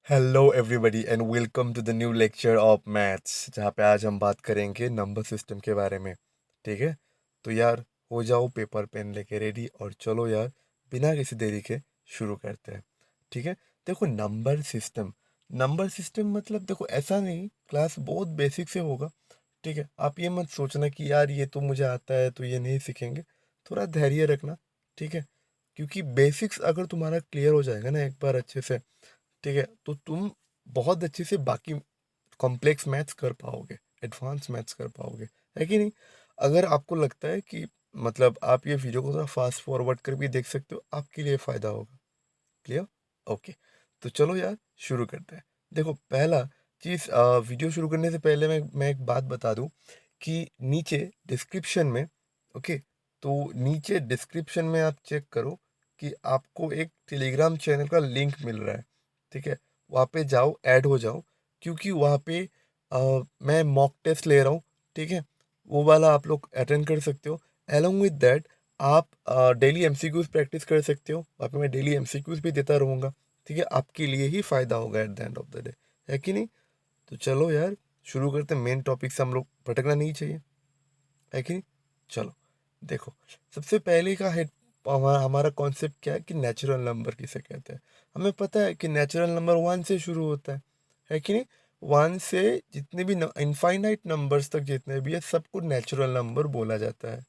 Hello everybody and welcome to the new lecture of maths, जहाँ पे आज हम बात करेंगे नंबर सिस्टम के बारे में। ठीक है, तो यार हो जाओ पेपर पेन लेके रेडी और चलो यार बिना किसी देरी के शुरू करते हैं। ठीक है, देखो नंबर सिस्टम मतलब देखो ऐसा नहीं, क्लास बहुत बेसिक से होगा। ठीक है, आप ये मत सोचना कि यार ये तो मुझे आता है तो ये नहीं सीखेंगे। थोड़ा धैर्य रखना। ठीक है, क्योंकि बेसिक्स अगर तुम्हारा क्लियर हो जाएगा ना एक बार अच्छे से, ठीक है, तो तुम बहुत अच्छे से बाकी कॉम्प्लेक्स मैथ्स कर पाओगे, एडवांस मैथ्स कर पाओगे। है कि नहीं? अगर आपको लगता है कि मतलब आप ये वीडियो को थोड़ा फास्ट फॉरवर्ड कर भी देख सकते हो, आपके लिए फ़ायदा होगा। क्लियर? ओके, तो चलो यार शुरू करते हैं। देखो पहला चीज़, वीडियो शुरू करने से पहले मैं एक बात बता दूं कि नीचे डिस्क्रिप्शन में, ओके, तो नीचे डिस्क्रिप्शन में आप चेक करो कि आपको एक टेलीग्राम चैनल का लिंक मिल रहा है। ठीक है, वहाँ पे जाओ, ऐड हो जाओ, क्योंकि वहाँ पे मैं मॉक टेस्ट ले रहा हूँ। ठीक है, वो वाला आप लोग अटेंड कर सकते हो। एलोंग विद दैट आप डेली एमसीक्यूज प्रैक्टिस कर सकते हो, वहाँ पे मैं डेली एमसीक्यूज भी देता रहूँगा। ठीक है, आपके लिए ही फ़ायदा होगा at the end of the day. है कि नहीं? तो चलो यार शुरू करते हैं। मेन टॉपिक से हम लोग भटकना नहीं चाहिए। है कि नहीं? चलो देखो, सबसे पहले का है हमारा कॉन्सेप्ट क्या है कि नेचुरल नंबर किसे कहते हैं। हमें पता है कि नेचुरल नंबर वन से शुरू होता है। है कि नहीं? वन से जितने भी इनफाइनाइट नंबर्स तक जितने भी है सबको नेचुरल नंबर बोला जाता है।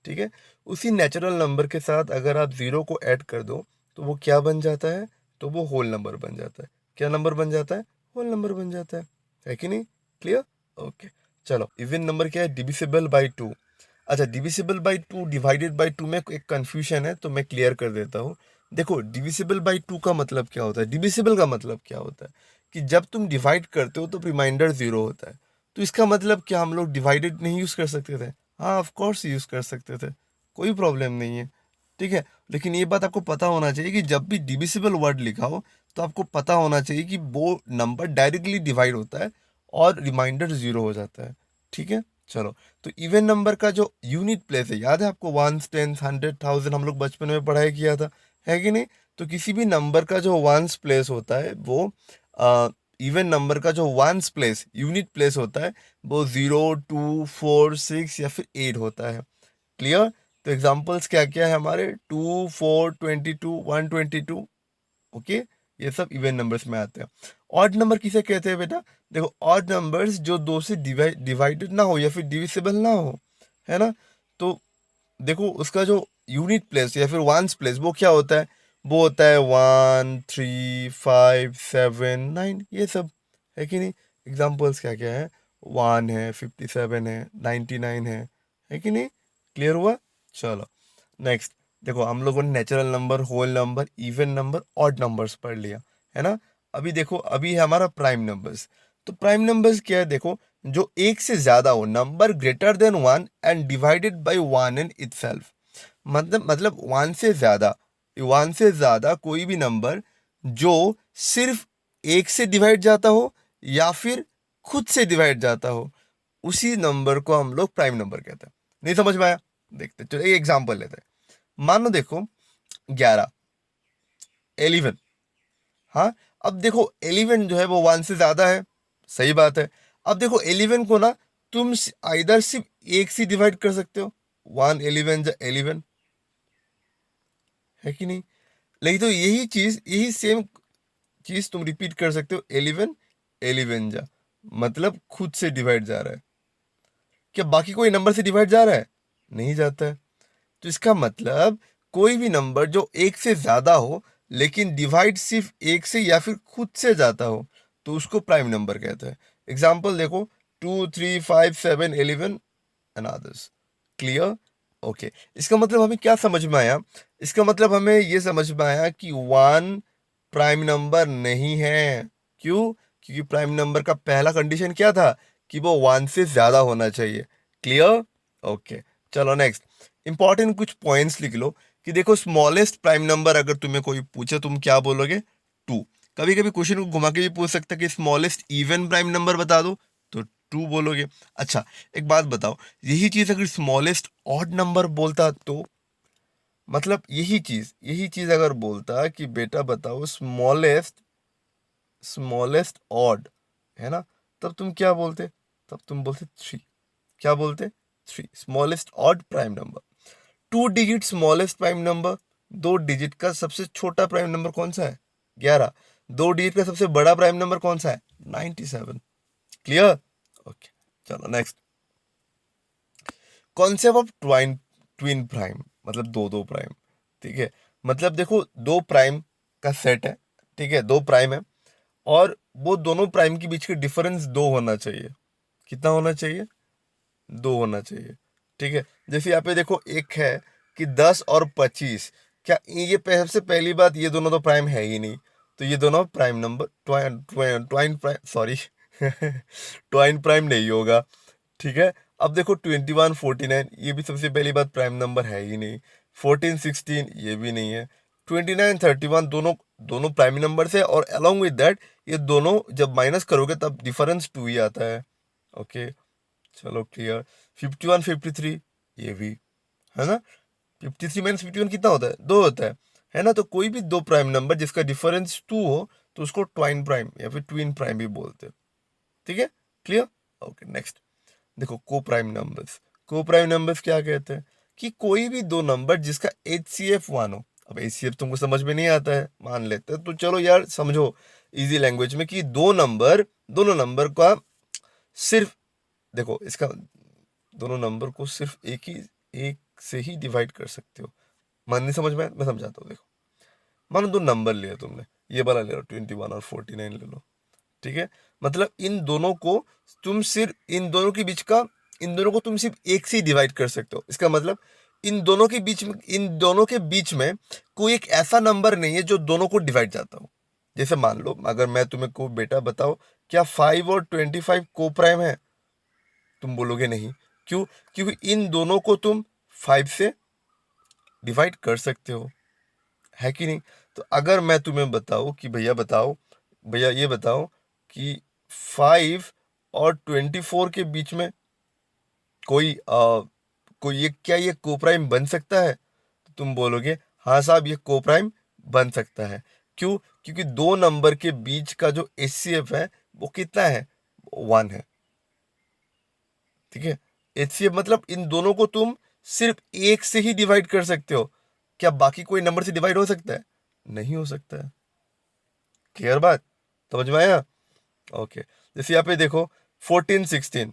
ठीक है, उसी नेचुरल नंबर के साथ अगर आप ज़ीरो को ऐड कर दो तो वो क्या बन जाता है? तो वो होल नंबर बन जाता है। क्या नंबर बन जाता है? होल नंबर बन जाता है। है कि नहीं? क्लियर? ओके, चलो इवन नंबर क्या है? Divisible by two. अच्छा, divisible by two divided by two में एक कंफ्यूजन है, तो मैं क्लियर कर देता हूँ। देखो डिविजिबल बाई टू का मतलब क्या होता है, डिविजिबल का मतलब क्या होता है कि जब तुम डिवाइड करते हो तो रिमाइंडर जीरो होता है। तो इसका मतलब क्या हम लोग डिवाइडेड नहीं यूज़ कर सकते थे? हाँ, ऑफ कोर्स यूज़ कर सकते थे, कोई प्रॉब्लम नहीं है। ठीक है, लेकिन ये बात आपको पता होना चाहिए कि जब भी डिविजिबल वर्ड लिखा हो तो आपको पता होना चाहिए कि वो नंबर डायरेक्टली डिवाइड होता है और रिमाइंडर जीरो हो जाता है। ठीक है, चलो, तो इवन नंबर का जो यूनिट प्लेस है, याद है आपको? वंस, टेंस, हंड्रेड, थाउजेंड हम लोग बचपन में पढ़ाई किया था। है कि नहीं? तो किसी भी नंबर का जो वंस प्लेस होता है वो इवन नंबर का जो वंस प्लेस यूनिट प्लेस होता है वो 0, 2, 4, 6 या फिर 8 होता है। क्लियर? तो एग्जांपल्स क्या क्या है हमारे? 2, 4, 22, 122। ओके, ये सब इवन नंबर्स में आते हैं। ऑड नंबर किसे कहते हैं बेटा? देखो ऑड नंबर्स जो दो से डिवाइडेड ना हो या फिर डिविजिबल ना हो, है ना? तो देखो उसका जो यूनिट प्लेस या फिर वंस प्लेस वो क्या होता है? वो होता है 1, 3, 5, 7, 9, ये सब। है कि नहीं? एग्जाम्पल्स क्या क्या है? 1 है, 57 है, 99 है कि नहीं? क्लियर हुआ? चलो नेक्स्ट, देखो हम लोगों ने natural number, whole number, even number, odd numbers पढ़ लिया, है ना? अभी देखो, अभी है हमारा प्राइम नंबर्स। तो प्राइम नंबर्स क्या है? देखो, जो एक से ज्यादा हो, number greater than one and divided by one in itself. मतलब वन से ज्यादा कोई भी नंबर जो सिर्फ एक से डिवाइड जाता हो या फिर खुद से डिवाइड जाता हो, उसी नंबर को हम लोग प्राइम नंबर कहते हैं। नहीं समझ में आया? देखते चलो, एक एग्जांपल लेते हैं। मान लो देखो 11, 11। हाँ, अब देखो 11 जो है वो वन से ज्यादा है, सही बात है। अब देखो 11 को ना तुम आइदर सिर्फ एक से डिवाइड कर सकते हो, 1, 11 जा 11। है कि नहीं? लेकिन तो यही सेम चीज तुम रिपीट कर सकते हो, 11, 11 जा, मतलब खुद से डिवाइड जा रहा है। क्या बाकी कोई नंबर से डिवाइड जा रहा है? नहीं जाता है। तो इसका मतलब कोई भी नंबर जो एक से ज्यादा हो लेकिन डिवाइड सिर्फ एक से या फिर खुद से जाता हो, तो उसको प्राइम नंबर कहते हैं। एग्जाम्पल देखो, 2, 3, 5, 7, 11 एंड अदर्स। क्लियर? ओके, इसका मतलब हमें क्या समझ में आया? इसका मतलब हमें ये समझ में आया कि वन प्राइम नंबर नहीं है। क्यों? क्योंकि प्राइम नंबर का पहला कंडीशन क्या था कि वो वन से ज्यादा होना चाहिए। क्लियर? ओके, चलो नेक्स्ट। इंपॉर्टेंट कुछ पॉइंट्स लिख लो कि देखो स्मॉलेस्ट प्राइम नंबर अगर तुम्हें कोई पूछे तुम क्या बोलोगे? टू। कभी कभी क्वेश्चन को घुमा के भी पूछ सकता है कि स्मॉलेस्ट इवन प्राइम नंबर बता दो, तो टू बोलोगे। अच्छा, एक बात बताओ, यही चीज अगर स्मॉलेस्ट ऑड नंबर बोलता तो, मतलब यही चीज अगर बोलता कि बेटा बताओ स्मॉलेस्ट ऑड, है ना, तब तुम क्या बोलते? तब तुम बोलते 3। क्या बोलते? 3 smallest odd prime number. 2 digit smallest prime number, 2 digit का सबसे छोटा प्राइम नंबर कौन सा है? 11। 2 डिजिट का सबसे बड़ा प्राइम नंबर कौन सा है? 97। क्लियर? ओके, चलो next. Concept of twin prime, मतलब दो दो प्राइम। ठीक है, मतलब देखो दो प्राइम का सेट है, ठीक है, दो प्राइम है, और वो दोनों प्राइम के बीच के डिफरेंस 2 होना चाहिए। कितना होना चाहिए? 2 होना चाहिए। ठीक है, जैसे यहाँ पे देखो एक है कि 10 और 25, क्या ये सबसे पहली बात, ये दोनों तो प्राइम है ही नहीं, तो ये दोनों prime number twin prime, sorry twine prime नहीं होगा। ठीक है, अब देखो 21 49, ये भी सबसे पहली बात प्राइम नंबर है ही नहीं। 14 16 ये भी नहीं है। 29 31 दोनों दोनों प्राइम नंबर से, और अलॉन्ग विद दैट ये दोनों जब माइनस करोगे तब डिफरेंस 2 ही आता है। ओके, चलो क्लियर। 51 53 ये भी, है ना, 53 माइनस 51 कितना होता है? 2 होता है ना, तो कोई भी दो प्राइम नंबर जिसका डिफरेंस 2 हो तो उसको ट्वाइन प्राइम या फिर ट्विन प्राइम भी बोलते हैं। ठीक है, क्लियर? ओके, नेक्स्ट देखो को प्राइम नंबर्स। को प्राइम नंबर्स क्या कहते हैं? कि कोई भी दो नंबर जिसका HCF 1 हो। अब HCF तुमको समझ में नहीं आता है, मान लेते हैं, तो चलो यार समझो इजी लैंग्वेज में, कि दोनों नंबर का सिर्फ, देखो इसका दोनों नंबर को सिर्फ एक से ही डिवाइड कर सकते हो। मान नहीं समझ में? मैं समझाता हूँ, देखो मानो दो नंबर लिया तुमने, ये वाला ले लो 21 और 49 ले लो। ठीक है, मतलब इन दोनों को तुम सिर्फ इन दोनों को तुम सिर्फ एक से ही डिवाइड कर सकते हो। इसका मतलब इन दोनों के बीच में कोई एक ऐसा नंबर नहीं है जो दोनों को डिवाइड जाता हो। जैसे मान लो अगर मैं तुम्हें को बेटा बताओ क्या 5 और 25 को प्राइम है? तुम बोलोगे नहीं। क्यों? क्योंकि इन दोनों को तुम 5 से डिवाइड कर सकते हो, है कि नहीं? तो अगर मैं तुम्हें बताऊं कि भैया ये बताओ कि 5 और 24 के बीच में कोई ये क्या ये कोप्राइम बन सकता है? तो तुम बोलोगे हाँ साहब ये कोप्राइम बन सकता है। क्यों? क्योंकि दो नंबर के बीच का जो HCF है वो कितना है? 1 है। ठीक है, HCF मतलब इन दोनों को तुम सिर्फ एक से ही डिवाइड कर सकते हो। क्या बाकी कोई नंबर से डिवाइड हो सकता है? नहीं हो सकता है। क्लियर बात? समझ में आया? ओके, जैसे यहाँ पे देखो 14 16,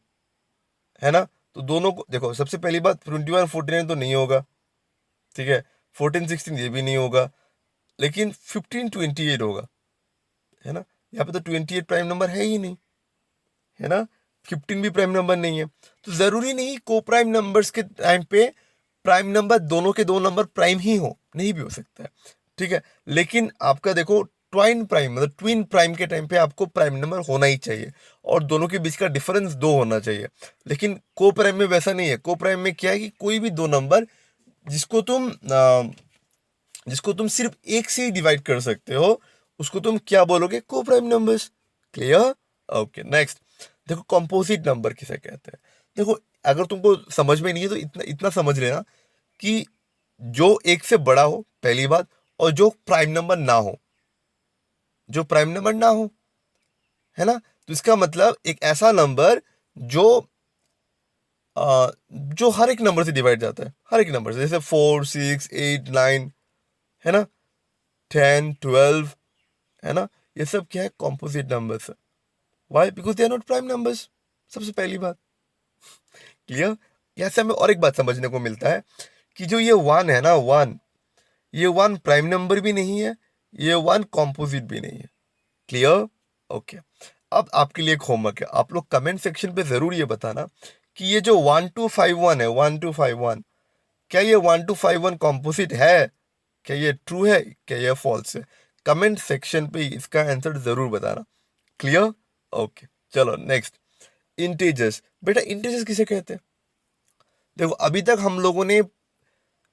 है ना, तो दोनों को देखो, सबसे पहली बात 21 49 तो नहीं होगा। ठीक है, 14 16 ये भी नहीं होगा, लेकिन 15 28 होगा, है ना। यहाँ पे तो 28 प्राइम नंबर है ही नहीं, है ना, 15 भी प्राइम नंबर नहीं है। तो जरूरी नहीं को प्राइम नंबर्स के टाइम पे प्राइम नंबर दोनों के दो नंबर प्राइम ही हो, नहीं भी हो सकता है। ठीक है, लेकिन आपका देखो ट्वाइन प्राइम मतलब ट्विन प्राइम के टाइम पे आपको प्राइम नंबर होना ही चाहिए, और दोनों के बीच का डिफरेंस 2 होना चाहिए। लेकिन को प्राइम में वैसा नहीं है। को प्राइम में क्या है कि कोई भी दो नंबर जिसको तुम सिर्फ एक से ही डिवाइड कर सकते हो उसको तुम क्या बोलोगे? को prime numbers. Clear? Okay, next देखो कंपोजिट नंबर किसे कहते हैं। देखो अगर तुमको समझ में नहीं है तो इतना इतना समझ लेना कि जो एक से बड़ा हो पहली बात, और जो प्राइम नंबर ना हो, है ना, तो इसका मतलब एक ऐसा नंबर जो जो हर एक नंबर से डिवाइड जाता है, हर एक नंबर से, जैसे 4 6 8 9, है ना, 10 12, है ना, ये सब क्या है? कॉम्पोजिट नंबर्स है। Why? Because they are not prime numbers, सबसे पहली बात। क्लियर? यहाँ से हमें और एक बात समझने को मिलता है कि जो ये 1 है ना, 1, ये 1 प्राइम नंबर भी नहीं है, ये 1 कॉम्पोजिट भी नहीं है। क्लियर? ओके, अब आपके लिए एक होमवर्क है, आप लोग कमेंट सेक्शन पे जरूर ये बताना कि ये जो 1251 है, 1251, क्या ये 1251 कॉम्पोजिट है? क्या ये ट्रू है? क्या ये फॉल्स है? कमेंट सेक्शन पे इसका आंसर जरूर बताना। क्लियर? ओके, चलो नेक्स्ट। इंटीजर्स। बेटा इंटीजर्स किसे कहते हैं? देखो अभी तक हम लोगों ने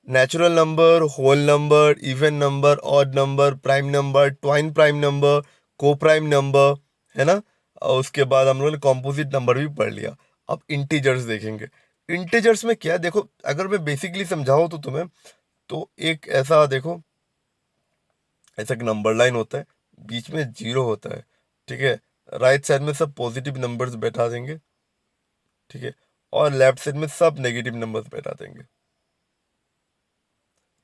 natural number, whole number, even number, odd number, prime number, twin prime number, coprime number, है ना, और उसके बाद हम लोगों ने कॉम्पोजिट नंबर भी पढ़ लिया। अब इंटीजर्स देखेंगे। इंटीजर्स में क्या है? देखो अगर मैं बेसिकली समझाऊं तो तुम्हें, तो एक ऐसा देखो, ऐसा एक नंबर लाइन होता है, बीच में 0 होता है, ठीक है, राइट साइड में सब पॉजिटिव नंबर्स बैठा देंगे, ठीक है, और लेफ्ट साइड में सब नेगेटिव नंबर्स बैठा देंगे,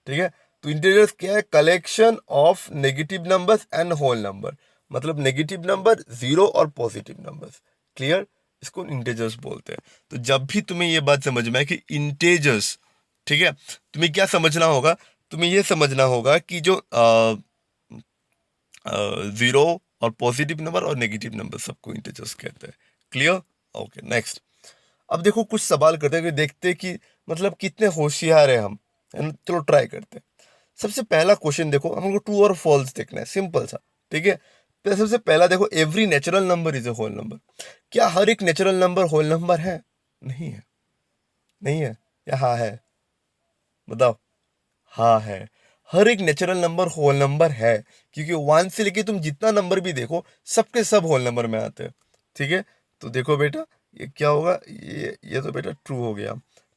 ठीक है। तो इंटीजर्स क्या है? Collection of negative numbers and whole number, मतलब नेगेटिव नंबर, जीरो और पॉजिटिव नंबर्स। क्लियर? इसको इंटीजर्स बोलते हैं। तो जब भी तुम्हें ये बात समझ में आए कि इंटीजर्स, ठीक है, तुम्हें क्या समझना होगा? तुम्हें ये समझना होगा कि जो जीरो और पॉजिटिव नंबर और नेगेटिव नंबर सबको इंटीजर्स कहते हैं। क्लियर? Okay, next. अब देखो कुछ सवाल करते हैं कि देखते हैं कि मतलब कितने होशियार है हम, है ना? चलो ट्राई करते हैं। सबसे पहला क्वेश्चन देखो, हमको ट्रू और फॉल्स देखना है, सिंपल सा, ठीक है। तो सबसे पहला देखो, every natural number is a whole number. क्या हर एक नेचुरल नंबर होल नंबर है? नहीं है। नहीं है या हाँ है? बताओ। हाँ है। हर एक नेचुरल नंबर होल नंबर है, क्योंकि वन से लेके तुम जितना नंबर भी देखो सबके सब होल नंबर में आते हैं, ठीक है। तो देखो बेटा, ये क्या होगा? ये तो बेटा ट्रू हो गया,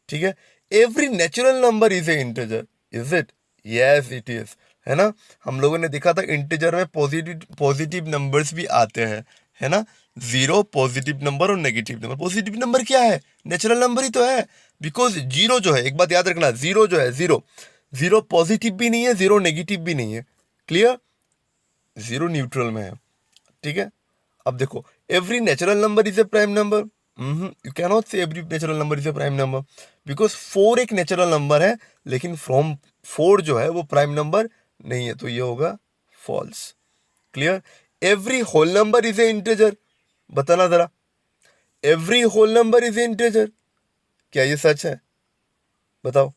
ठीक है। Every natural number is a integer, is it? Yes it is, है ना। हम लोगों ने देखा था इंटीजर में पॉजिटिव नंबर्स भी आते हैं, है ना। जीरो पॉजिटिव नंबर और नेगेटिव नंबर। पॉजिटिव नंबर क्या है? नेचुरल नंबर ही तो है, बिकॉज जीरो जो है, एक बात याद रखना, जीरो जो है, जीरो जीरो पॉजिटिव भी नहीं है, जीरो नेगेटिव भी नहीं है। क्लियर? जीरो न्यूट्रल में है, ठीक है। अब देखो, every natural number is a prime number. You can not say every natural number is a prime number, because four एक नेचुरल नंबर है, लेकिन फ्रॉम फोर जो है वो प्राइम नंबर नहीं है, तो ये होगा false. Clear? Every whole number is a integer. बताना जरा, every whole number is a integer, क्या ये सच है? बताओ।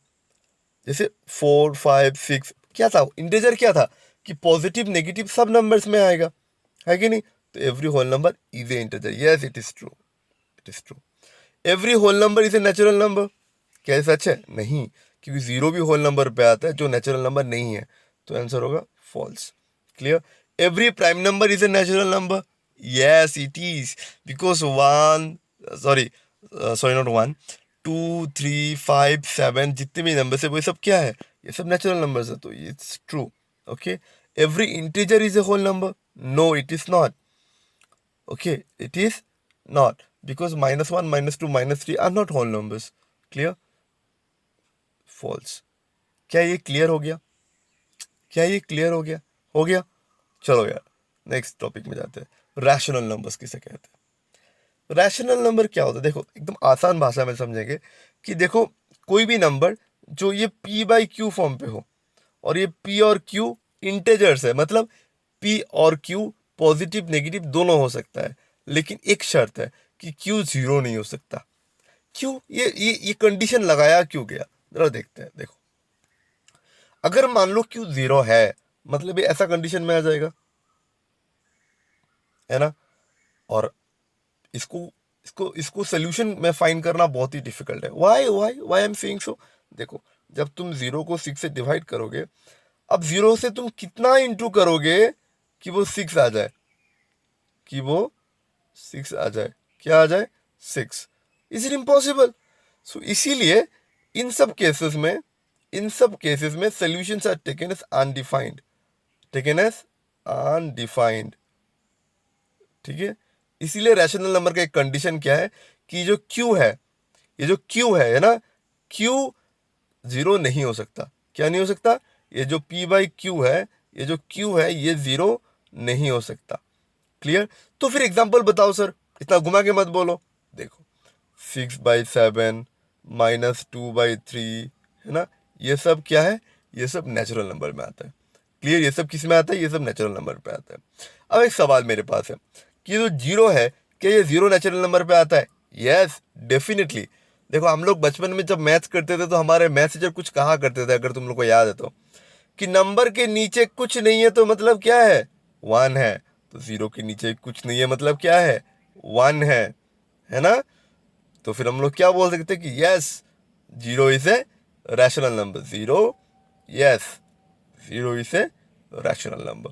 जैसे 4, 5, 6 क्या था? इंटीजर क्या था कि पॉजिटिव नेगेटिव सब नंबर्स में आएगा, है कि नहीं? तो every whole number is a integer. Yes it is true, it is true. Every whole number is a natural number, क्या ये सच है? नहीं, क्योंकि जीरो भी होल नंबर पे आता है जो नेचुरल नंबर नहीं है, तो आंसर होगा false. Clear? Every prime number is a natural number. Yes it is, because one, sorry not one, 2, 3, 5, 7 जितने भी नंबर है वो सब क्या है? ये सब नेचुरल नंबर्स है, तो it's true. Okay. Every integer is a whole number. No it is not. Okay, it is not, because -1, -2, -3 are not whole numbers. Clear? False. क्या ये क्लियर हो गया? क्या ये क्लियर हो गया? हो गया? चलो यार, नेक्स्ट टॉपिक में जाते हैं। रैशनल नंबर्स किसे कहते हैं? रैशनल नंबर क्या होता है? देखो, एकदम आसान भाषा में समझेंगे कि देखो, कोई भी नंबर जो ये p/q फॉर्म पे हो, और ये p और q इंटेजर्स है, मतलब p और q पॉजिटिव नेगेटिव दोनों हो सकता है, लेकिन एक शर्त है कि q जीरो नहीं हो सकता। क्यों? ये कंडीशन लगाया क्यों गया? जरा देखते हैं। देखो, अगर मान लो q जीरो है, मतलब ये ऐसा कंडीशन में आ जाएगा, है ना। और इसको इसको इसको सोल्यूशन में फाइंड करना बहुत ही डिफिकल्ट है। Why I am saying so? देखो, जब तुम जीरो को 6 से डिवाइड करोगे, अब जीरो से तुम कितना इंटू करोगे कि वो 6 आ जाए, कि वो 6 आ जाए? क्या आ जाए? 6। Is it impossible? सो इसीलिए इन सब केसेस में solutions are taken as undefined, taken as undefined, ठीक है। इसीलिए रैशनल नंबर का एक कंडीशन क्या है कि जो क्यू है, ये जो क्यू है ना, क्यू जीरो नहीं हो सकता। क्या नहीं हो सकता? ये जो p/q है, ये जो q है, ये जीरो नहीं हो सकता। क्लियर? तो फिर एग्जांपल बताओ सर, इतना घुमा के मत बोलो। देखो, 6/7 -2/3, है ना, ये सब क्या है? ये सब नेचुरल नंबर में आता है। क्लियर? ये सब किस में आता है? ये सब नेचुरल नंबर पे आता है। अब एक सवाल मेरे पास है कि जो जीरो है, क्या ये जीरो नेचुरल नंबर पे आता है? Yes, definitely. देखो, हम लोग बचपन में जब मैथ्स करते थे तो हमारे मैथ्स टीचर कुछ कहा करते थे, अगर तुम लोग को याद है तो, कि नंबर के नीचे कुछ नहीं है तो मतलब क्या है? 1 है। तो जीरो के नीचे कुछ नहीं है मतलब क्या है? 1 है ना। तो फिर हम लोग क्या बोल सकते हैं कि yes, zero is a rational number. Zero, yes, zero is a rational number.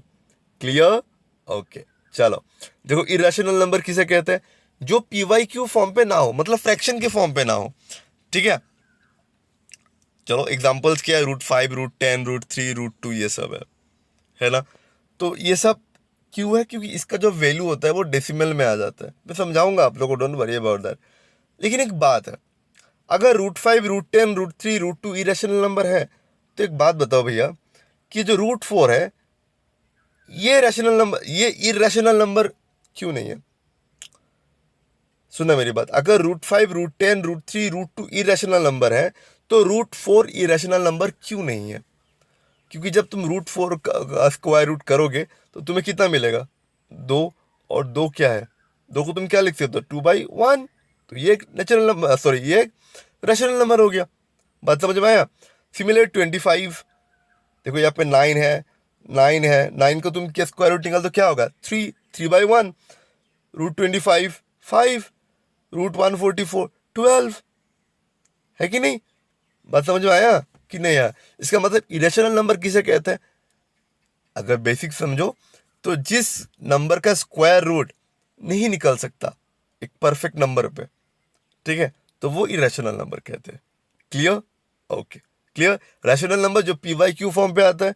Clear? Okay, चलो देखो, इरेशनल नंबर किसे कहते हैं? जो p/q फॉर्म पे ना हो, मतलब फ्रैक्शन के फॉर्म पे ना हो, ठीक है। चलो एग्जांपल्स क्या है? √5, √10, √3, √2, ये सब है ना। तो ये सब क्यों है? क्योंकि इसका जो वैल्यू होता है वो डेसिमल में आ जाता है। मैं समझाऊंगा आप लोगों को, डोंट वरी अबाउट दैट। लेकिन एक बात है, अगर √5, √10, √3, √2 इरेशनल नंबर है, तो एक बात बताओ भैया कि जो √4 है ये रैशनल नंबर, ये इरेशनल नंबर क्यों नहीं है? सुना मेरी बात, अगर √5, √10, √3, √2 इरेशनल नंबर है तो √4 इरेशनल नंबर क्यों नहीं है? क्योंकि जब तुम √4 का स्क्वायर रूट करोगे तो तुम्हें कितना मिलेगा? 2। और 2 क्या है? 2 को तुम क्या लिख सकते हो? 2/1। तो ये एक नेचुरल नंबर, सॉरी ये एक रैशनल नंबर हो गया। बात समझ में आया? सिमिलर 25, देखो यहाँ पे 9 है, 9 है, 9 को तुम क्या स्क्वायर रूट निकाल तो क्या होगा? 3, 3/1। √25 5, √144 12, है कि नहीं? बात समझ में आया कि नहीं आया? इसका मतलब इरेशनल नंबर किसे कहते हैं? अगर बेसिक समझो तो जिस नंबर का स्क्वायर रूट नहीं निकल सकता एक परफेक्ट नंबर पे, ठीक है, तो वो इरेशनल नंबर कहते हैं। Clear? Okay, clear. Rational number जो PYQ फॉर्म पे आता है,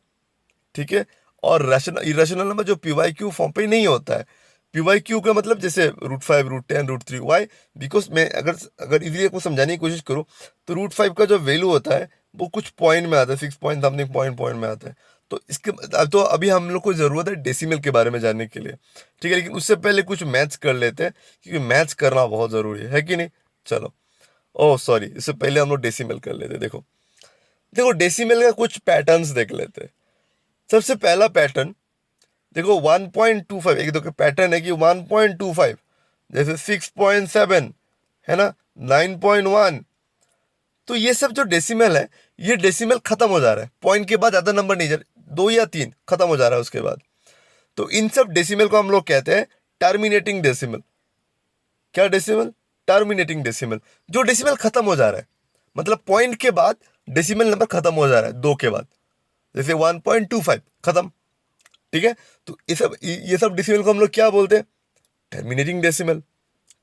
ठीक है, और इरेशनल नंबर जो PYQ फॉर्म पे नहीं होता है। PYQ का मतलब जैसे √5, √10, √3, वाई? बिकॉज मैं अगर अगर इजीली आपको समझाने की कोशिश करूँ तो √5 का जो वैल्यू होता है वो कुछ पॉइंट में आता है, 6 पॉइंट समथिंग पॉइंट में आता है। तो इसके तो अभी हम लोग को ज़रूरत है डेसिमल के बारे में जानने के लिए, ठीक है, लेकिन उससे पहले कुछ मैथ्स कर लेते हैं, क्योंकि मैथ्स करना बहुत ज़रूरी है कि नहीं? चलो, ओह सॉरी, इससे पहले हम लोग डेसिमल कर लेते हैं। देखो देखो डेसिमल का कुछ पैटर्न्स देख लेते हैं। सबसे पहला पैटर्न देखो 1.25, एक दो पैटर्न है कि 1.25, जैसे 6.7 है ना, 9.1। तो ये सब जो डेसिमल है, ये डेसिमल खत्म हो जा रहा है, पॉइंट के बाद ज्यादा नंबर नहीं जा रहा, 2 या 3 खत्म हो जा रहा है उसके बाद। तो इन सब डेसिमल को हम लोग कहते हैं टर्मिनेटिंग डेसिमल। क्या डेसिमल? Terminating decimal. जो डेसिमल खत्म हो जा रहा है, मतलब पॉइंट के बाद डेसिमल नंबर खत्म हो जा रहा है 2 के बाद, जैसे 1.25 खत्म, ठीक है। तो ये सब डेसिमल को हम लोग क्या बोलते हैं? Terminating decimal.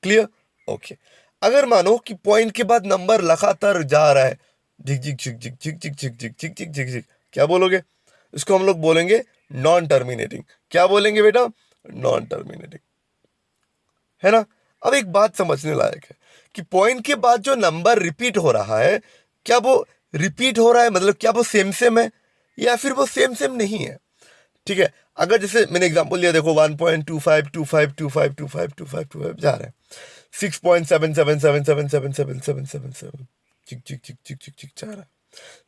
क्लियर? ओके। अगर मानो कि पॉइंट के बाद नंबर लगातार जा रहा है, झिक झिक झिक झिक झिक झिक झिक झिक झिक झिक झिक झिक, क्या बोलोगे? इसको हम लोग बोलेंगे नॉन टर्मिनेटिंग। क्या बोलेंगे बेटा? नॉन टर्मिनेटिंग, है ना। अब एक बात समझने लायक है कि पॉइंट के बाद जो नंबर रिपीट हो रहा है, क्या वो रिपीट हो रहा है, मतलब क्या वो सेम सेम है या फिर वो सेम सेम नहीं है? ठीक है, अगर जैसे मैंने एग्जांपल दिया, देखो 1.25 25 25 25 25 25 जा रहा है, 6.777777777 चिक चिक चिक चिक चिक चिक जा रहा है,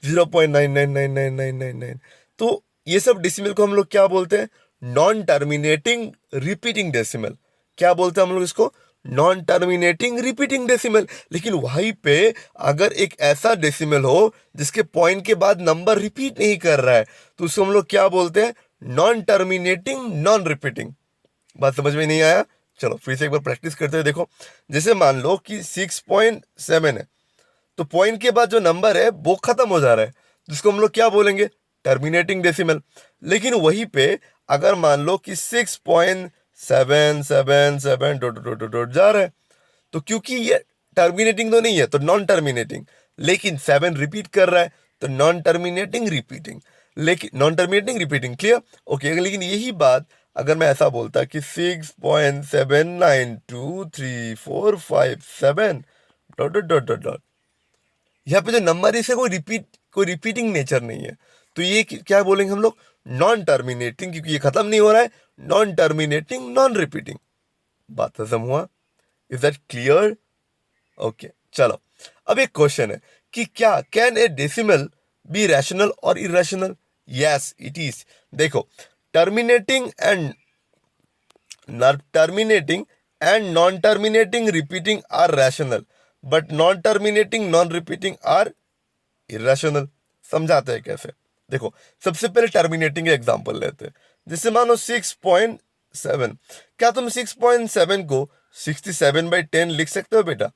0.99999999। तो ये सब डेसिमल को हम लोग क्या बोलते हैं? Non terminating repeating decimal. क्या बोलते हैं हम लोग इसको? Non terminating repeating decimal. लेकिन वहीं पे अगर एक ऐसा डेसिमल हो जिसके पॉइंट के बाद नंबर रिपीट नहीं कर रहा है, तो उसको हम लोग क्या बोलते हैं? Non terminating non repeating. बात समझ में नहीं आया? चलो फिर से एक बार प्रैक्टिस करते हैं। देखो, जैसे मान लो कि 6.7 है, तो पॉइंट के बाद जो नंबर है वो खत्म हो जा रहा है, जिसको हम लोग क्या बोलेंगे? Terminating decimal. लेकिन वहीं पे अगर मान लो कि 6.777 डॉट डॉट डॉट डॉट जा रहा है, तो क्योंकि ये टर्मिनेटिंग तो नहीं है तो नॉन टर्मिनेटिंग, लेकिन 7 रिपीट कर रहा है तो नॉन टर्मिनेटिंग रिपीटिंग, लेकिन non terminating repeating. Clear? Okay. लेकिन यही बात अगर मैं ऐसा बोलता कि 6.792345 dot dot dot dot dot, यहाँ पे जो नंबर है इसे कोई रिपीटिंग नेचर नहीं है, तो ये क्या बोलेंगे हम लोग? नॉन टर्मिनेटिंग, क्योंकि ये खत्म नहीं हो रहा है। Non terminating non repeating. बात खत्म हुआ? Is that clear? ओके, चलो। अब एक क्वेश्चन है कि क्या can a decimal be rational और इरेशनल? Yes it is. देखो, terminating and non terminating repeating are rational, but non terminating non repeating are irrational. समझाते हैं कैसे? देखो, सबसे पहले टर्मिनेटिंग एग्जांपल लेते हैं। जैसे मानो 6.7, क्या तुम 6.7 को 67/10 लिख सकते हो बेटा?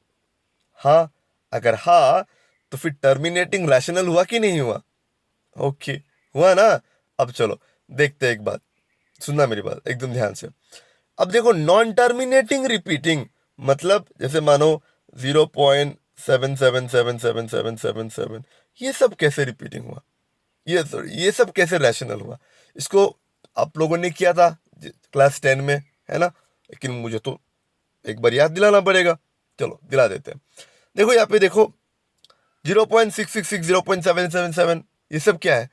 हाँ। अगर हाँ, तो फिर टर्मिनेटिंग रैशनल हुआ कि नहीं हुआ? ओके, हुआ ना। अब चलो देखते हैं एक बात, सुनना मेरी बात एकदम ध्यान से। अब देखो, नॉन टर्मिनेटिंग रिपीटिंग मतलब जैसे मानो 0.77777777, ये सब कैसे रिपीटिंग हुआ? ये सब कैसे रैशनल हुआ? इसको आप लोगों ने किया था क्लास 10 में, है ना, लेकिन मुझे तो एक बार याद दिलाना पड़ेगा। चलो दिला देते हैं। देखो यहाँ पे देखो 0.666, 0.777, ये सब क्या है?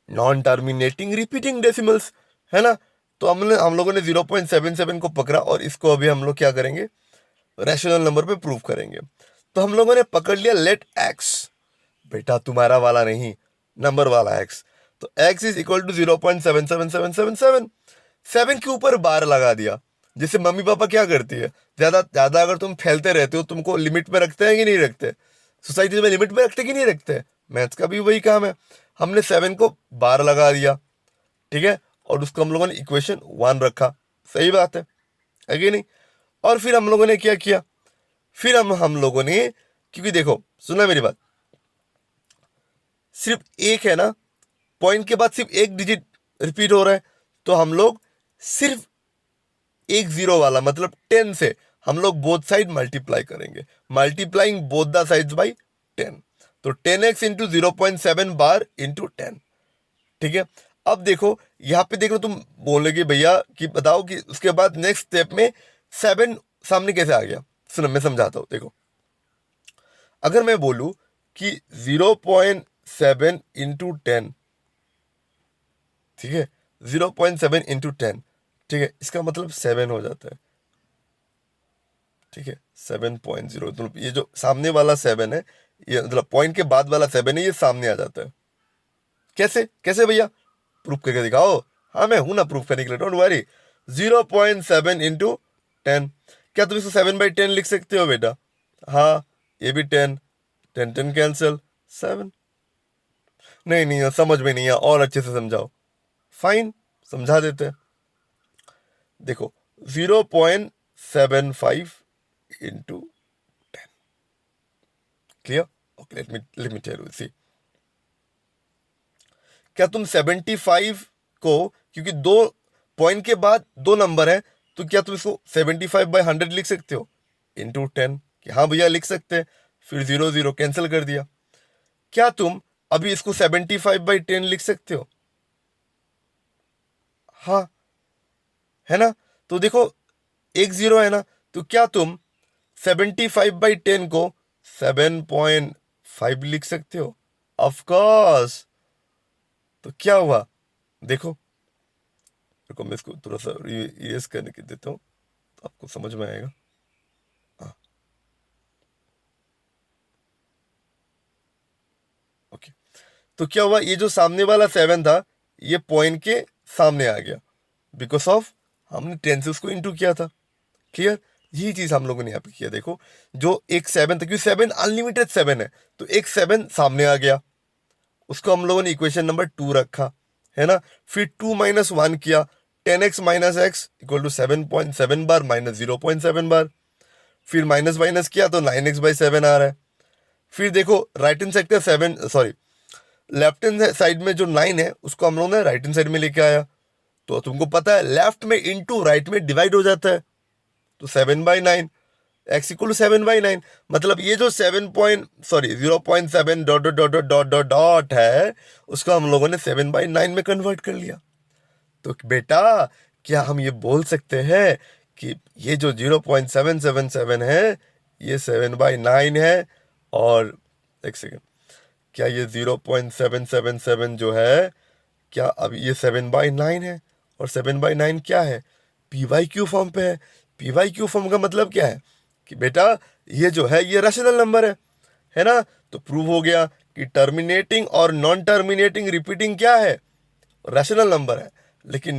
नॉन टर्मिनेटिंग रिपीटिंग डेसिमल्स, है ना। तो हम लोगों ने 0.77 को पकड़ा और इसको अभी हम लोग क्या करेंगे? रैशनल नंबर पे प्रूव करेंगे। तो हम लोगों ने पकड़ लिया लेट एक्स, बेटा तुम्हारा वाला नहीं, नंबर वाला एक्स। तो एक्स इज इक्वल टू 0.77777, 7 के ऊपर बार लगा दिया। जैसे मम्मी पापा क्या करती है, ज्यादा ज्यादा अगर तुम फैलते रहते हो, तुमको लिमिट में रखते हैं कि नहीं रखते? सोसाइटी में लिमिट में रखते कि नहीं रखते? मैथ्स का भी वही काम है। हमने 7 को बार लगा दिया, ठीक है, और उसको हम लोगों ने इक्वेशन 1 रखा। सही बात है कि नहीं? और फिर हम लोगों ने क्या किया? फिर हम लोगों ने, क्योंकि देखो सुना मेरी बात, सिर्फ एक है ना, पॉइंट के बाद सिर्फ एक डिजिट रिपीट हो रहा है, तो हम लोग सिर्फ एक जीरो वाला मतलब 10 से हम लोग बोथ साइड मल्टीप्लाई करेंगे, multiplying both the sides by 10। तो 10x इंटू 0.7 बार इंटू 10, ठीक है। अब देखो यहाँ पे देखो, तुम बोलोगे भैया कि बताओ कि उसके बाद नेक्स्ट स्टेप में 7 सामने कैसे आ गया? सुनो मैं समझाता हूँ। देखो अगर मैं बोलूँ कि 0.7 इंटू 10, ठीक है, 0.7 इंटू 10, ठीक है, इसका मतलब 7 हो जाता है, ठीक है, 7.0। मतलब ये जो सामने वाला 7 है, ये मतलब पॉइंट के बाद वाला 7 है, ये सामने आ जाता है। कैसे कैसे भैया? प्रूफ करके दिखाओ। हाँ मैं हूं ना प्रूफ करने के लिए, डोंट वरी। 0.7 इंटू 10, क्या तुम इसको 7/10 लिख सकते हो बेटा? हाँ, ये भी 10, 10 कैंसिल, 7। नहीं नहीं समझ में नहीं है, और अच्छे से समझाओ। फाइन, समझा देते हैं। देखो 0.75 into 10, clear? Okay, let me tell you. See, क्या तुम 75 को, क्योंकि दो पॉइंट के बाद दो नंबर है, तो क्या तुम इसको 75/100 लिख सकते हो? इंटू 10, कि हाँ भैया लिख सकते हैं। फिर 0 0 कैंसिल कर दिया। क्या तुम अभी इसको 75/10 लिख सकते हो? हाँ, है ना। तो देखो एक जीरो है ना, तो क्या तुम 75/10 को 7.5 लिख सकते हो? Of course. तो क्या हुआ? देखो, देखो मैं इसको थोड़ा सा इरेज करने के देता हूँ, तो आपको समझ में आएगा। हाँ, ओके। तो क्या हुआ, ये जो सामने वाला 7 था, ये पॉइंट के सामने आ गया, बिकॉज ऑफ हमने 10 से उसको इंटू किया था। क्लियर? यही चीज हम लोगों ने यहाँ पे किया। देखो जो एक 7 था, क्योंकि 7 अनलिमिटेड 7 है, तो एक 7 सामने आ गया, उसको हम लोगों ने इक्वेशन नंबर 2 रखा, है ना। फिर 2 माइनस 1 किया, 10x minus x equal to 7.7 बार माइनस 0.7 बार। फिर माइनस माइनस किया तो 9x/7 आ रहा है। फिर देखो राइट हैंड साइड का 7, सॉरी, लेफ्ट हैंड साइड में जो 9 है उसको हम लोग ने राइट हैंड साइड में लेके आया। तो तुमको पता है लेफ्ट में इंटू राइट में डिवाइड हो जाता है, तो 7/9, एक्स इक्वल टू 7/9। मतलब ये जो 0.7 dot dot dot dot dot dot है, उसको हम लोगों ने 7/9 में कन्वर्ट कर लिया। तो बेटा क्या हम ये बोल सकते हैं कि ये जो 0.777 है, ये 7/9 है? और एक सेकेंड, क्या ये 0.777 जो है, क्या अब ये 7/9 है? और 7/9 क्या है? PYQ फॉर्म पे है। PYQ फॉर्म का मतलब क्या है कि बेटा ये जो है ये रैशनल नंबर है ना। तो प्रूव हो गया कि टर्मिनेटिंग और नॉन टर्मिनेटिंग रिपीटिंग क्या है? रैशनल नंबर है। लेकिन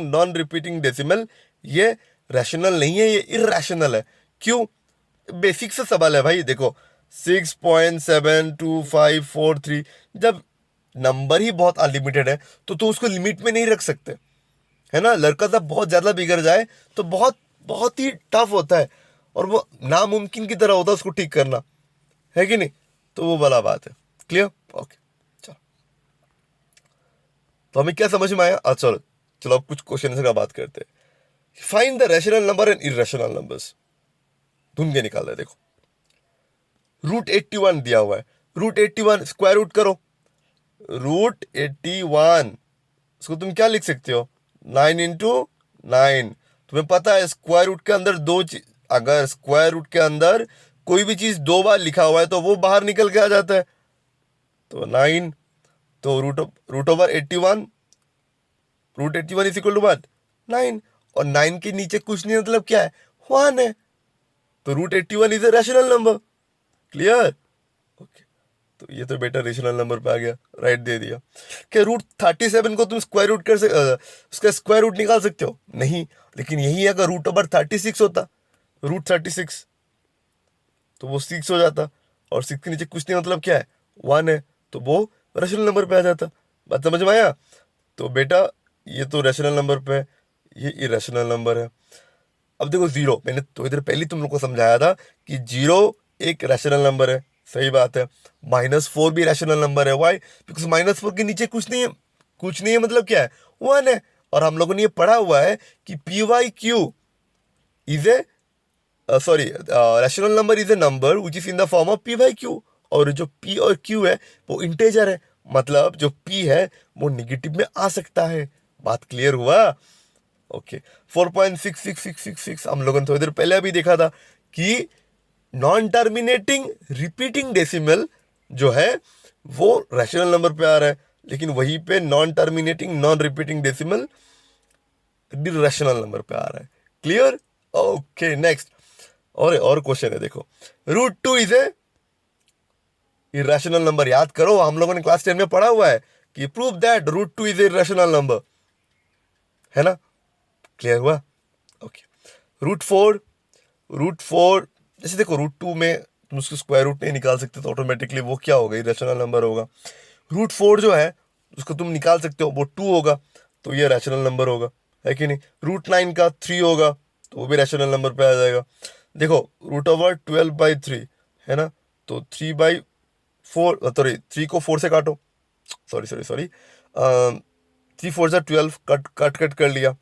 नॉन रिपीटिंग डेसिमल ये रैशनल नहीं है, ये इरैशनल है। क्यों? बेसिक से सवाल है भाई। देखो 6.72543, जब नंबर ही बहुत अनलिमिटेड है तो उसको लिमिट में नहीं रख सकते, है ना। लड़का जब बहुत ज्यादा बिगड़ जाए तो बहुत बहुत ही टफ होता है, और वो नामुमकिन की तरह होता है उसको ठीक करना, है कि नहीं? तो वो वाला बात है। क्लियर? ओके, चलो। तो हमें क्या समझ में आया? चलो चलो अब कुछ क्वेश्चन का बात करते हैं। Find the rational number and irrational numbers, ढूंढ के निकाल रहे। देखो √81 दिया हुआ है, √81 स्क्वायर रूट करो। √81 उसको तुम क्या लिख सकते हो, 9 × 9। तुम्हें पता है स्क्वायर रूट के अंदर दो चीज, अगर स्क्वायर रूट के अंदर कोई भी चीज दो बार लिखा हुआ है तो वो बाहर निकल के आ जाता है। तो 9, तो root over 81, root 81 is equal to what, 9। और 9 के नीचे कुछ नहीं, मतलब क्या है, 1 है। तो root 81 is a rational number. Clear? Okay, तो ये तो बेटा रेशनल नंबर पे आ गया, राइट दे दिया। क्या रूट 37 को तुम स्क्वायर रूट उसका स्क्वायर रूट निकाल सकते हो? नहीं। लेकिन यही अगर रूट ओवर 36 होता, रूट 36, तो वो 6 हो जाता, और 6 के नीचे कुछ नहीं, मतलब क्या है, 1 है, तो वो रेशनल नंबर पे आ जाता। बात समझ में आया? तो बेटा ये तो रेशनल नंबर पे है, ये इरेशनल नंबर है। अब देखो जीरो, मैंने तो इधर पहले तुम लोग को समझाया था कि जीरो एक रैशनल नंबर है, सही बात है। -4 भी रैशनल नंबर है, वाई? बिकॉज -4 के नीचे कुछ नहीं है, कुछ नहीं है, मतलब क्या है, 1 है। और हम लोगों ने ये पढ़ा हुआ है कि p y q is a sorry rational number is a number which is in the form of p by q. और जो पी और क्यू है वो इंटेजर है, मतलब जो पी है वो निगेटिव में आ सकता है। बात क्लियर हुआ? ओके, 4.66666 हम लोगों ने थोड़ी देर पहले अभी देखा था कि नॉन टर्मिनेटिंग रिपीटिंग डेसिमल जो है वो रैशनल नंबर पे आ रहा है, लेकिन वहीं पे non terminating non repeating decimal rational number पे आ रहा है। क्लियर? Okay, next. और क्वेश्चन है, देखो, √2 इज ए इरेशनल नंबर। याद करो, हम लोगों ने क्लास 10 में पढ़ा हुआ है कि prove that √2 is a irrational number, है ना? क्लियर हुआ? ओके, √4 जैसे देखो, √2 में तुम उसको स्क्वायर रूट नहीं निकाल सकते, तो ऑटोमेटिकली वो क्या होगा, इरेशनल नंबर होगा। √4 जो है उसको तुम निकाल सकते हो, वो 2 होगा, तो ये रैशनल नंबर होगा, है कि नहीं? √9 का 3 होगा, तो वो भी रैशनल नंबर पे आ जाएगा। देखो, √12/3 है ना, तो 3/4, सॉरी 3 को 4 से काटो, सॉरी 3 4 12, कट कट कट कर लिया,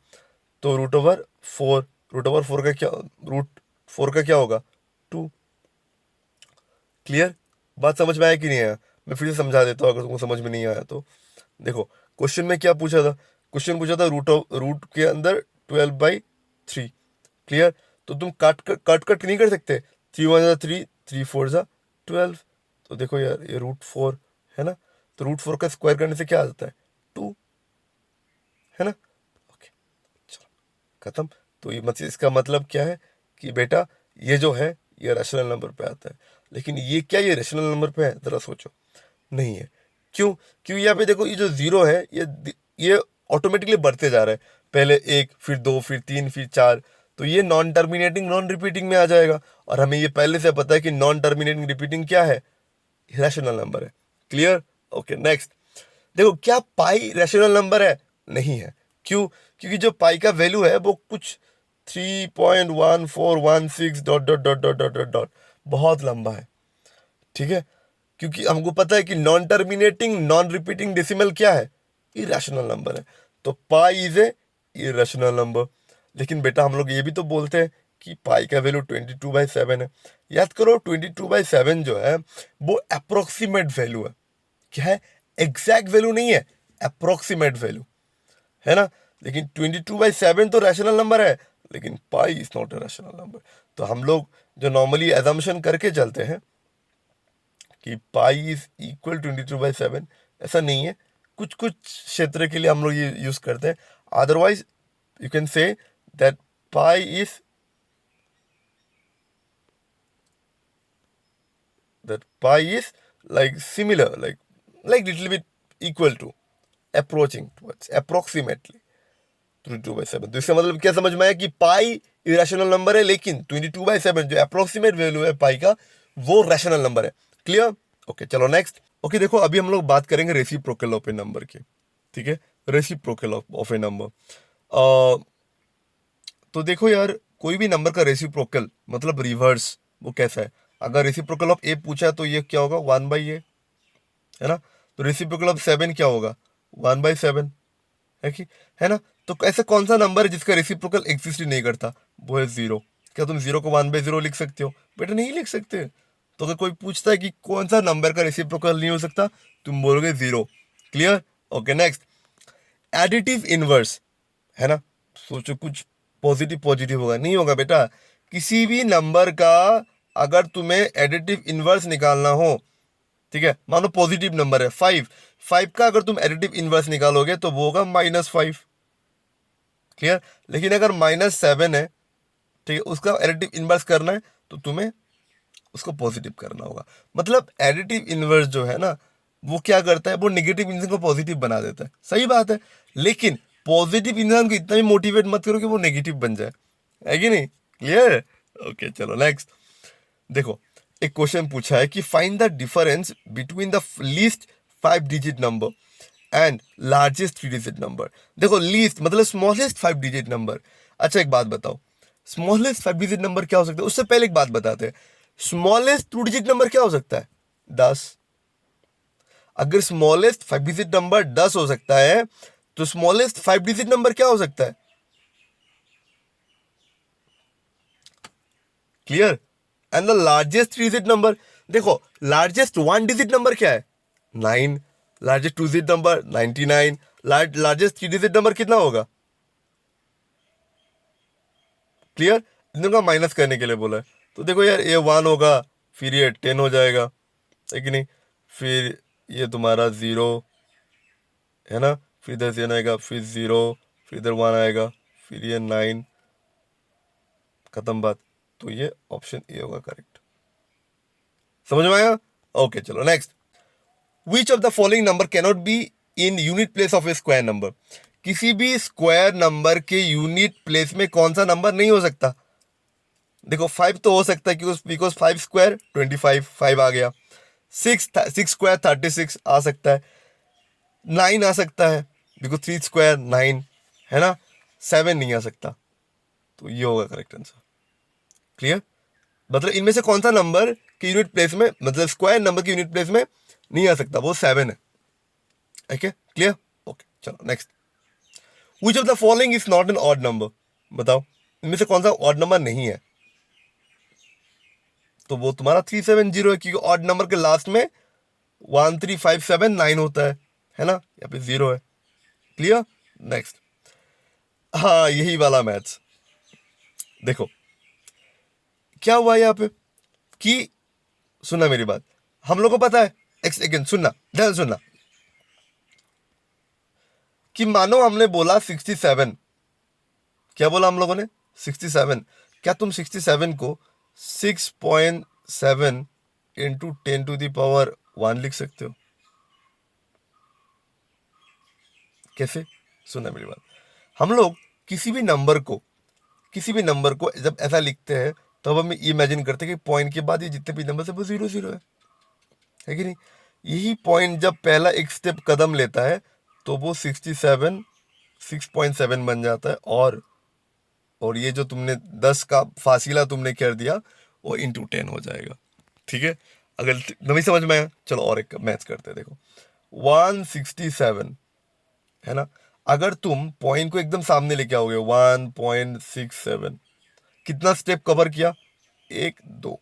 तो √4 का क्या, √4 का क्या होगा, 2। क्लियर? बात समझ में आया कि नहीं आया? मैं फिर से समझा देता हूँ अगर तुमको समझ में नहीं आया तो। देखो, क्वेश्चन में क्या पूछा था, क्वेश्चन पूछा था रूट के अंदर 12/3। क्लियर? तो तुम कट नहीं कर सकते, 3 1 3, 3 4 12। तो देखो यार, ये √4 है ना, तो √4 का स्क्वायर करने से क्या आ जाता है, 2, है ना? ओके, चलो खत्म। तो ये मतलब इसका मतलब क्या है कि बेटा ये जो है ये रैशनल नंबर पे आता है, लेकिन ये क्या ये रैशनल नंबर पे है, जरा सोचो। नहीं है। क्यों? क्यों? यहाँ पे देखो, ये जो जीरो है ये ऑटोमेटिकली बढ़ते जा रहा है, पहले 1, फिर 2, फिर 3, फिर 4, तो ये नॉन टर्मिनेटिंग नॉन रिपीटिंग में आ जाएगा। और हमें ये पहले से पता है कि नॉन टर्मिनेटिंग रिपीटिंग क्या है, रैशनल नंबर है। क्लियर? Okay, next. देखो, क्या पाई रैशनल नंबर है? नहीं है। क्यों? क्योंकि जो पाई का वैल्यू है वो कुछ 3.1416 dot dot dot dot dot dot dot, बहुत लंबा है। ठीक है? क्योंकि हमको पता है कि non terminating non repeating decimal क्या है, इरेशनल नंबर है। तो pi is a irrational number. लेकिन बेटा हम लोग ये भी तो बोलते हैं कि पाई का वैल्यू 22/7 है। याद करो, 22/7 जो है वो अप्रोक्सीमेट वैल्यू है। क्या है? एग्जैक्ट वैल्यू नहीं है, अप्रोक्सीमेट वैल्यू, है ना? लेकिन 22/7 तो रैशनल नंबर है, लेकिन pi is not a rational number. तो हम लोग जो नॉर्मली एजम्पशन करके चलते हैं कि पाई इज इक्वल 22/7, ऐसा नहीं है। कुछ कुछ क्षेत्र के लिए हम लोग ये यूज करते हैं, otherwise you can say that pi is like similar, like little bit equal to, approaching towards approximately 22/7। तो इसका मतलब क्या समझ में आया कि पाई इरेशनल नंबर है, लेकिन 22/7 जो अप्रोक्सीमेट वैल्यू है पाई का वो रैशनल नंबर है। क्लियर? ओके, चलो नेक्स्ट। ओके, देखो अभी हम लोग बात करेंगे रेसिप्रोकल ऑफ ए नंबर की। ठीक है, रेसिप्रोकल ऑफ ए नंबर। तो देखो यार, कोई भी नंबर का रेसिप्रोकल मतलब रिवर्स, वो कैसा है? अगर रेसिप्रोकल ऑफ ए पूछा तो ये क्या होगा, 1/a, है ना? तो रेसिप्रोकल ऑफ 7 क्या होगा, 1/7, है कि, है ना? तो ऐसा कौन सा नंबर है जिसका रेसिप्रोकल एग्जिस्ट ही नहीं करता? वो है 0। क्या तुम 0 को 1/0 लिख सकते हो? बेटा नहीं लिख सकते। तो अगर कोई पूछता है कि कौन सा नंबर का रेसिप्रोकल नहीं हो सकता, तुम बोलोगे 0। Clear? Okay, next. Additive inverse, है ना, सोचो कुछ पॉजिटिव पॉजिटिव होगा, नहीं होगा बेटा। किसी भी नंबर का अगर तुम्हें एडिटिव इनवर्स निकालना हो, ठीक है, मानो पॉजिटिव नंबर है 5, 5 का अगर तुम एडिटिव इनवर्स निकालोगे तो वो होगा -5, क्लियर। लेकिन अगर -7 है, ठीक है, उसका एडिटिव इनवर्स करना है तो तुम्हें उसको पॉजिटिव करना होगा। मतलब एडिटिव इनवर्स जो है ना, वो क्या करता है, वो नेगेटिव इंसान को पॉजिटिव बना देता है, सही बात है। लेकिन पॉजिटिव इंसान को इतना भी मोटिवेट मत करो कि वो नेगेटिव बन जाए, है कि नहीं, क्लियर। ओके चलो नेक्स्ट देखो, एक क्वेश्चन पूछा है कि find the difference between the least 5 digit number and largest 3 digit number. देखो लीस्ट मतलब स्मॉलेस्ट 5 डिजिट नंबर। अच्छा एक बात बताओ, स्मॉलेस्ट 5 डिजिट नंबर क्या हो सकता है, उससे पहले एक बात बताते हैं, स्मॉलेस्ट 2 डिजिट नंबर क्या हो सकता है, 10। अगर स्मॉलेस्ट 5 डिजिट नंबर 10 हो सकता है तो स्मॉलेस्ट 5 डिजिट नंबर क्या हो सकता है, clear. And the largest 3 digit number, देखो लार्जेस्ट 1 डिजिट नंबर क्या है, 9, largest 2 digit number 99, largest 3 digit number कितना होगा, क्लियर। इन का माइनस करने के लिए बोला है, तो देखो यार ये 1 होगा, फिर ये 10 हो जाएगा, है कि नहीं, फिर ये तुम्हारा 0, है ना, फिर इधर 0 आएगा, फिर 0, फिर इधर 1 आएगा, फिर ये 9, खत्म बात। तो ये ऑप्शन ए होगा करेक्ट, समझ में आया। ओके चलो next, which of the following number cannot be in unit place of A square number. किसी भी स्क्वायर नंबर के यूनिट प्लेस में कौन सा नंबर नहीं हो सकता, देखो 5 तो हो सकता है क्योंकि बिकॉज 5 स्क्वायर 25, 5 आ गया, 6 स्क्वायर 36 आ सकता है, 9 आ सकता है बिकॉज 3 स्क्वायर 9, है ना, 7 नहीं आ सकता, तो ये होगा करेक्ट आंसर, क्लियर। मतलब इनमें से कौन सा नंबर के यूनिट प्लेस में, मतलब स्क्वायर नंबर के यूनिट प्लेस में नहीं आ सकता, वो 7 है, ओके क्लियर। ओके चलो next, which of the following is not an odd number, बताओ इनमें से कौन सा ऑड नंबर नहीं है, तो वो तुम्हारा 370 है, क्योंकि ऑड नंबर के लास्ट में 1 3 5 7 9 होता है ना, यहाँ पे 0 है, क्लियर। नेक्स्ट, हाँ यही वाला मैथ्स, देखो क्या हुआ यहाँ पे कि, सुनना मेरी बात, हम लोग को पता है, एक सेकेंड सुनना, ध्यान सुनना, कि मानो हमने बोला 67, क्या बोला हम लोगों ने 67, क्या तुम 67 को 6.7 इंटू 10⁻1 लिख सकते हो, कैसे, सुनना मेरी बात, हम लोग किसी भी नंबर को जब ऐसा लिखते हैं तो अब हम इमेजिन करते हैं कि पॉइंट के बाद ये जितने भी नंबर है वो 0 0 है कि नहीं। यही पॉइंट जब पहला एक स्टेप कदम लेता है तो वो 67 6.7 बन जाता है, और ये जो तुमने 10 का फासिला तुमने कर दिया वो इंटू 10 हो जाएगा, ठीक है। अगर नहीं समझ में आया, चलो और एक मैथ्स करते हैं, देखो 167, है ना, अगर तुम पॉइंट को एकदम सामने लेके आओगे 1.67, कितना स्टेप कवर किया, 1 2,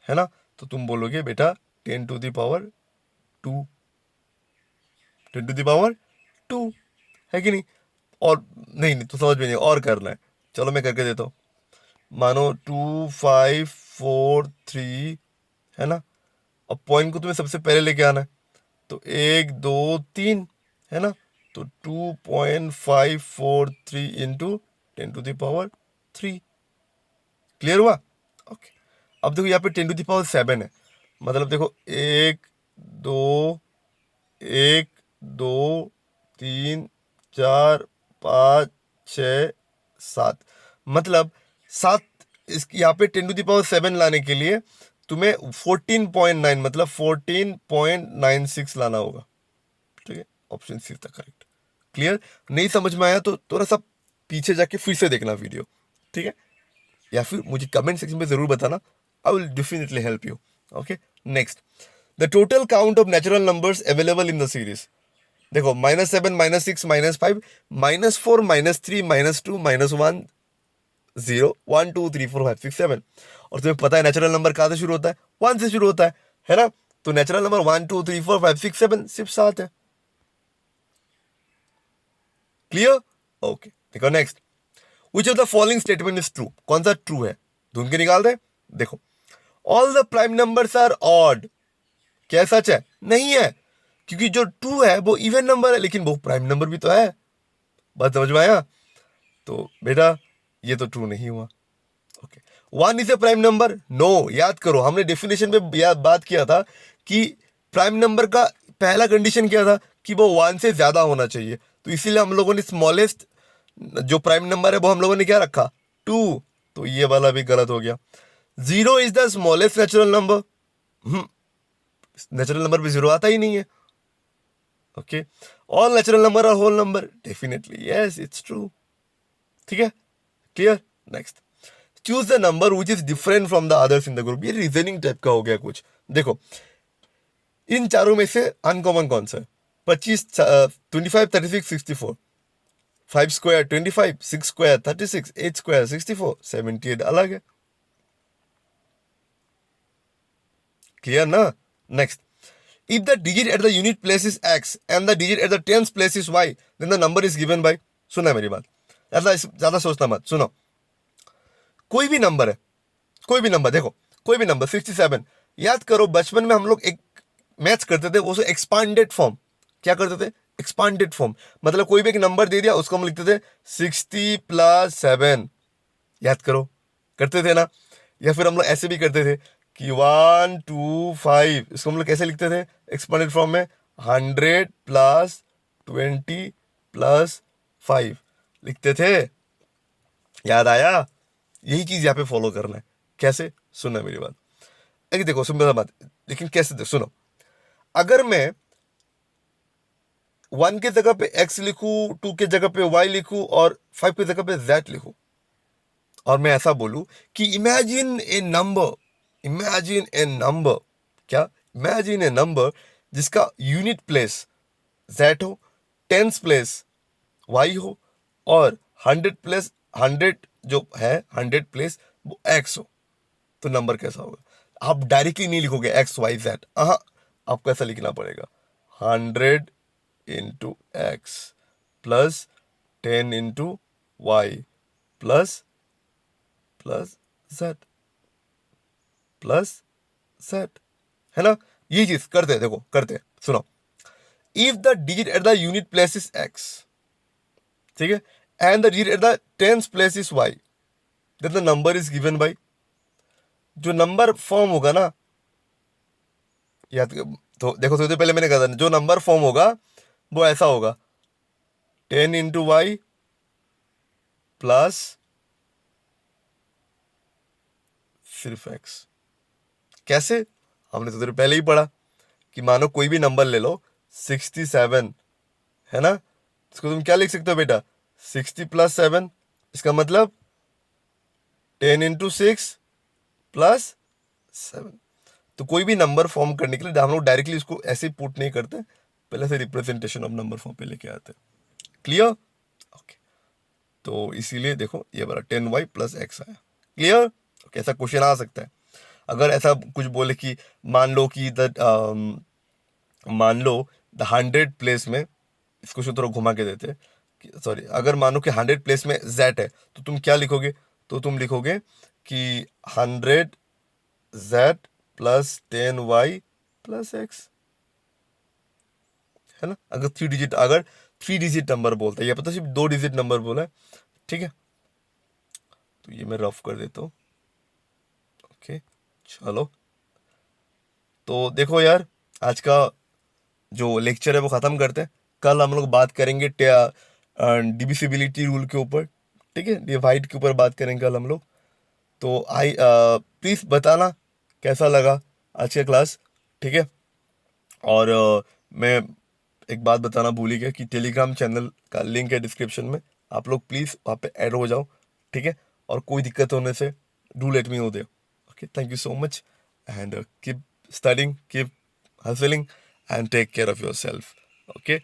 है ना, तो तुम बोलोगे बेटा 10⁻2, 10⁻2, है कि नहीं। और नहीं नहीं तो समझ में नहीं, और करना है, चलो मैं करके देता हूँ, मानो 2543, है ना, अब पॉइंट को तुम्हें सबसे पहले लेके आना है, तो 1 2 3, है ना, तो 2.543 इंटू 10⁻3, क्लियर हुआ। ओके, अब देखो यहाँ पे 10⁻7 है, मतलब देखो 1 2 1 2 3 4 5 6 7, मतलब 7, इस यहाँ पे 10⁻7 लाने के लिए तुम्हें 14.9 मतलब 14.96 लाना होगा, ठीक है, ऑप्शन सी था करेक्ट, क्लियर। नहीं समझ में आया तो थोड़ा सा पीछे जाके फिर से देखना वीडियो, ठीक है, या फिर मुझे कमेंट सेक्शन में जरूर बताना, I will definitely help you. Okay next, the total count of natural numbers available in the series, देखो -7 -6 -5 -4 -3 -2 -1 0 1 2 3 4 5 6 7, और तुम्हें पता है नेचुरल नंबर कहाँ से शुरू होता है, 1 से शुरू होता है ना, तो नेचुरल नंबर 1 2 3 4 5 6 7 सिर्फ 7 है, क्लियर? ओके, देखो next, which of the following statement is true? कौन सा ट्रू है, ढूंढ के निकाल दे। देखो, all the prime numbers are odd, क्या सच है? नहीं है, क्योंकि जो ट्रू है वो इवन नंबर है, लेकिन वो प्राइम नंबर भी तो है। बात समझ में आया? तो बेटा ये तो ट्रू नहीं हुआ। Okay, one is a prime number? No, याद करो हमने डेफिनेशन में याद बात किया था कि प्राइम नंबर का पहला कंडीशन क्या था कि वो वन से ज्यादा होना चाहिए, तो इसीलिए हम लोगों ने स्मॉलेस्ट जो प्राइम नंबर है वो हम लोगों ने क्या रखा? 2। तो ये वाला भी गलत हो गया। 0 is the smallest natural number, natural number भी 0 आता ही नहीं है। Okay, all natural number are whole number, definitely yes, it's true. ठीक है, clear? Next, choose the number which is different from the others in the group. ये reasoning type का हो गया कुछ। देखो, इन चारों में से अनकॉमन कौन सा है? 25, 25, 36, 64। 5 स्क्वायर 25, 6 स्क्वायर 36, 8 स्क्वायर 64, 78 अलग है। क्लियर ना? Next, if the digit at the unit place is x and the digit at the tens place is y, then the number is given by। सुना है मेरी बात? ज्यादा सोचना मत, सुनो। कोई भी नंबर है, कोई भी नंबर, देखो कोई भी नंबर 67, याद करो बचपन में हम लोग एक मैथ्स करते थे, वो एक्सपांडेड फॉर्म। क्या करते थे? एक्सपांडेड फॉर्म, मतलब कोई भी एक नंबर दे दिया उसको हम लिखते थे 60 + 7। याद करो, करते थे ना? या फिर हम लोग ऐसे भी करते थे कि 1 2 5, इसको हम लोग कैसे लिखते थे एक्सपांडेड फॉर्म में? 100 + 20 + 5 लिखते थे। याद आया? यही चीज यहाँ पे फॉलो करना है। कैसे? सुनना मेरी बात। एक देखो, सुन मेरा बात, लेकिन कैसे? सुनो, अगर मैं 1 के जगह पे x लिखूं, 2 के जगह पे y लिखूं और 5 की जगह पे z लिखूं, और मैं ऐसा बोलूं कि इमेजिन ए नंबर, क्या? इमेजिन ए नंबर जिसका यूनिट प्लेस z हो, टेंस प्लेस y हो, और 100 प्लेस 100 जो है 100 प्लेस वो x हो, तो नंबर कैसा होगा? आप डायरेक्टली नहीं लिखोगे x y z, आपको ऐसा लिखना पड़ेगा 100 into x plus 10 into y plus z plus z, है ना? ये चीज करते हैं, देखो करते हैं, सुनो। If the digit at the unit place is x, ठीक है, and the digit at the tens place is y, then the number is given by. जो नंबर फॉर्म होगा ना, याद तो देखो, सबसे पहले मैंने कहा था जो नंबर फॉर्म होगा वो ऐसा होगा 10 इंटू वाई प्लस सिर्फ x। कैसे? हमने तो पहले ही पढ़ा कि मानो कोई भी नंबर ले लो 67, है ना? इसको तुम क्या लिख सकते हो बेटा? 60 + 7, इसका मतलब 10 इंटू 6 प्लस 7। तो कोई भी नंबर फॉर्म करने के लिए हम लोग डायरेक्टली इसको ऐसे पुट नहीं करते, पहले से रिप्रेजेंटेशन ऑफ नंबर फॉर्म पे लेके आते। क्लियर? ओके, तो इसीलिए देखो ये वाला 10y + x आया। क्लियर? ओके, ऐसा क्वेश्चन आ सकता है। अगर ऐसा कुछ बोले कि मान लो कि द 100 प्लेस में, इसको थोड़ा घुमा के देते, सॉरी, अगर मानो कि 100 प्लेस में z है, तो तुम क्या लिखोगे? तो तुम लिखोगे कि 100z + 10y + x, है ना? अगर 3 डिजिट नंबर बोलता है, ये पता सिर्फ 2 डिजिट नंबर बोला है, ठीक है? तो ये मैं रफ कर देता हूँ। ओके, चलो, तो देखो यार, आज का जो लेक्चर है वो ख़त्म करते हैं। कल हम लोग बात करेंगे डिविजिबिलिटी रूल के ऊपर, ठीक है, डिवाइड के ऊपर बात करेंगे कल हम लोग। तो प्लीज़ बताना कैसा लगा आज का क्लास, ठीक है? और मैं एक बात बताना भूल ही गया कि टेलीग्राम चैनल का लिंक है डिस्क्रिप्शन में, आप लोग प्लीज़ वहाँ पे ऐड हो जाओ, ठीक है? और कोई दिक्कत होने से do let me know there. Okay, thank you so much, and keep studying, keep hustling, and take care of yourself. Okay.